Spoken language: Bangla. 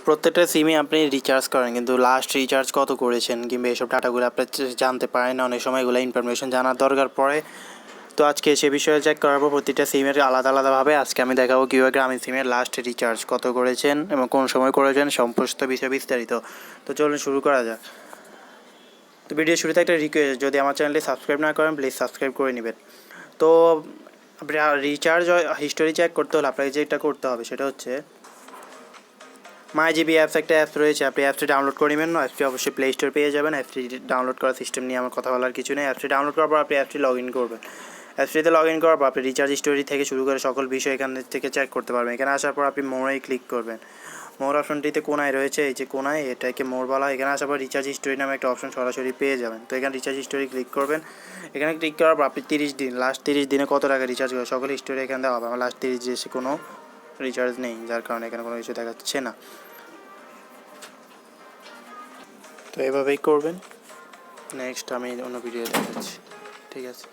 প্রত্যেকটা সিমে আপনি রিচার্জ করেন, কিন্তু লাস্ট রিচার্জ কত করেছেন কিংবা এইসব ডাটাগুলো আপনি জানতে পারেন না, অনেক সময় এগুলো ইনফরমেশন জানার দরকার পড়ে। তো আজকে সে বিষয়ে চেক করাবো প্রতিটা সিমের আলাদাভাবে। আজকে আমি দেখাবো কীভাবে গ্রামীণ সিমের লাস্ট রিচার্জ কত করেছেন এবং কোন সময় করেছেন, সমস্ত বিষয়ে বিস্তারিত। তো চলুন শুরু করা যাক। তো ভিডিও শুরুতে একটা রিকোয়েস্ট, যদি আমার চ্যানেলটি সাবস্ক্রাইব না করেন প্লিজ সাবস্ক্রাইব করে নেবেন। তো আপনি রিচার্জ হিস্টোরি চেক করতে হলে আপনাকে যেটা করতে হবে সেটা হচ্ছে মাই জিবি অ্যাপস, একটা অ্যাপস রয়েছে, আপনি অ্যাপসটি ডাউনলোড করে নেবেন। অ্যাপসটি অবশ্যই প্লে স্টোর পেয়ে যাবেন। অ্যাপসটি ডাউনলোড করার সিস্টেম নিয়ে আমার কথা বলার কিছু নেই। অ্যাপসটি ডাউনলোড করার পর আপনি অ্যাপসটি লগ ইন করবেন। অ্যাপসটিতে লগ ইন করার পর আপনি রিচার্জ হিস্টোরি থেকে শুরু করে সকল বিষয় এখান থেকে চেক করতে পারবেন। এখানে আসার পর আপনি মোড়ে ক্লিক করবেন। মোর অপশনটিতে কোনায় রয়েছে, এই যে কোনায়, এটাকে মোর বলা হয়। এখানে আসার পর রিচার্জ হিস্টোরি নামে একটা অপশন সরাসরি পেয়ে যাবেন। তো এখানে রিচার্জ হিস্টোরি ক্লিক করবেন। এখানে ক্লিক করার পর আপনি 30 দিন, লাস্ট 30 দিনে কত টাকা রিচার্জ করে সকল হিস্টোরি এখানে দেওয়া হবে। আমার লাস্ট 30 দিনে কোনো রিচার্জ নেই, যার কারণে এখানে কোনো কিছু দেখাচ্ছে না। তো এভাবেই করবেন। নেক্সট আমি অন্য ভিডিও দেখাচ্ছি, ঠিক আছে।